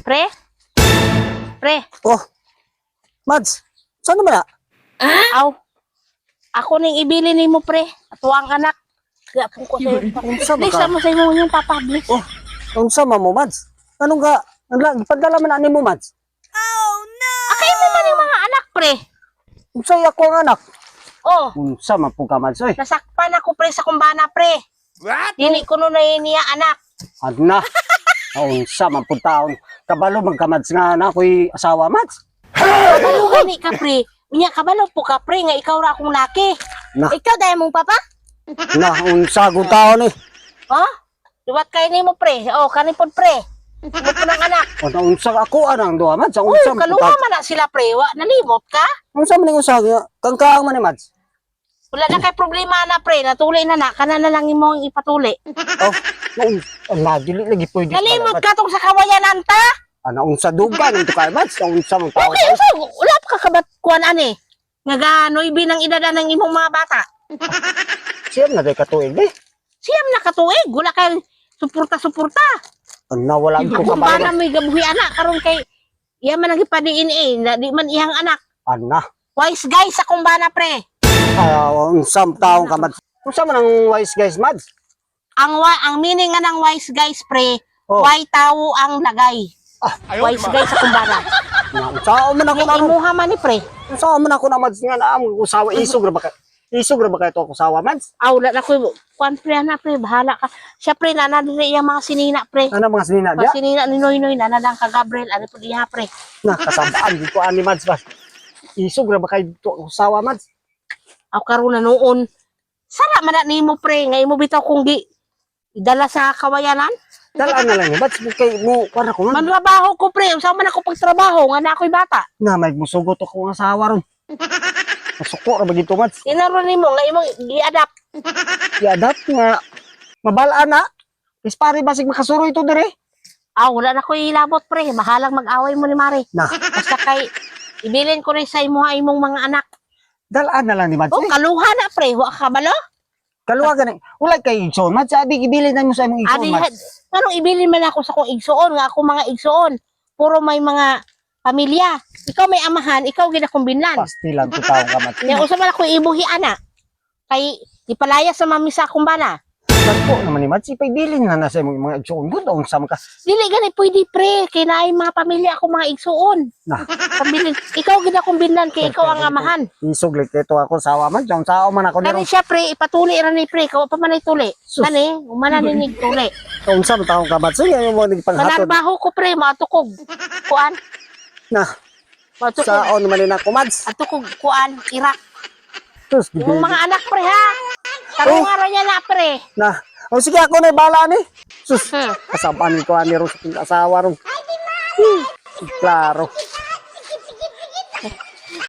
Pre? Pre? Oh, Mads, saan naman na? Aw. Ako ning ibili ni mo, pre. Ato ang anak. Kaya po ko sa'yo. Unsa ba Please, ka? mo sa'yo mo yung papublish. Oh, unsa man mo, Mads? Anong ka? Ipadala man ani mo, Mads. Akay mo man yung mga anak, pre. Unsay ako ang anak? Oh, Unsa man po ka, Mads, oy? nasakpan ako, pre, sa kumbana, pre. What? Dili ko nun na niya anak. Adna. Unsa man po taon? Kabalo man ka, Mads, nga na ako'y asawa, Mads. Kabalo gani ka, pre. Unya, kabalo po ka, pre, nga ikaw ra akong laki. Na. Ikaw dahil mong papa? Na, unsa go taon eh. Oh? Duwat kayo ni mo, pre. Oh, kanipod, pre. Mo po ng anak. Ano, unsa ako anang duha, Mads? Uy, Unsa man po kaluha taon? man na sila, pre. Wa, nalimot ka? Unsa man yung unsa? Kangkaang man ni Mads. Wala na kay problema na, pre. Natuli na. Kana na lang mo ang ipatuli. Oh, ala, dili lagi pwede. Nalimot ka tong sa kawayanan ta? Ana, unsa dugan ang tukay, Mads? Unsa man taon? Okay, so, wala pa ka kabatkuan, ani. Nga gano'y binang idada ng imong mga bata. Siyam na day katuig eh. Siyam na katuig. Wala kay suporta-suporta. Ana, wala ko Kung kabalo. paano may gabuhi anak, karon kay yaman ang ipadiin na di man ihang anak. Ana. Wise guys sa kumbana, pre. Unsa man taon ka, Mads? Unsa man ang wise guys, Mads? Ang meaning nga ng wise guys, pre, Oh. why tao ang lagay. Wise guys sa kumbana. Unsa man ako na Imuha man ni, pre. unsa man ako na, Mads, nga na ang usawa isog ra ba ka? Isog ra ba kay to ako usawa, Mads? Aw, wala na ko. Kuan, pre, na, pre. Bahala ka. Siya, pre, nanadili yung mga sinina, pre. Ano mga sinina Mga dia? sinina ni Noy-Noy, nanadang ka Gabriel. Ano po diha, pre? Na kasabaan di ko ani, Mads, Mads. Isog ra ba kay to ako usawa, Mads? Aw, karon na noon. Sara man na nimo, pre. Nga imo bitaw kung di idala sa kawayanan. Dalaan na lang, Mads, kay mo para ko man. Manrabaho ko, pre. Usaw man ako pagtrabaho. Nga na ako'y bata. Na may musugot ako ng asawa ron. Masuko ra ba dito, Mads? Tinaro nimo nga imong i-adapt. Iadat nga mabalaan na. Ispare basig makasuroy to dire. Aw, wala na ko ilabot, pre. Mahalang mag-away mo ni Mari. Na, Basta kay ibilin ko rin sa imong mga anak. dalaan na lang ni Mads. Oh, kaluha na, pre. Wa ka balo? Kaluwa gani. Wala kay igsoon, Mads. Sabi ibilin na mo sa imong igsoon, Adi, Mads. anong ibilin man ako sa kong igsuon? Nga ako mga igsuon. Puro may mga pamilya. Ikaw may amahan, ikaw ginakumbinlan. Pastilan ko taong ka, Mads. Nga usa man ako ibuhi ana. Kay ipalaya sa mami sa kumbana. Dagko naman ni Mads. Ipaibilin na na sa imong mga igsoon. Good on sa ka. Dili gani pwede, pre. Kay naay mga pamilya ako mga igsuon. Na, Pamilya. Ikaw ginakumbinlan kay ikaw ang amahan. isog like ito ako sawa, Mads. Ang sao man ako Kani niro. siya, pre, ipatuli ra ni pre. Ikaw pa man ay tuli. Sus. Kani, umana ninig tuli. Kung sa taong ka, Mads. Sige, mo nagpanghatod. Manarbaho ko, pre, matukog. Kuan. Na, Matukog. saon man na ako, Mads. Atukog, kuan, Irak. Tus, Yung mga anak, pre, ha? Karungaran niya na, pre. na. O sige, ako na bala ni. Sus, Hmm. kasabanin ko ani ron sa aking asawa ron. Klaro.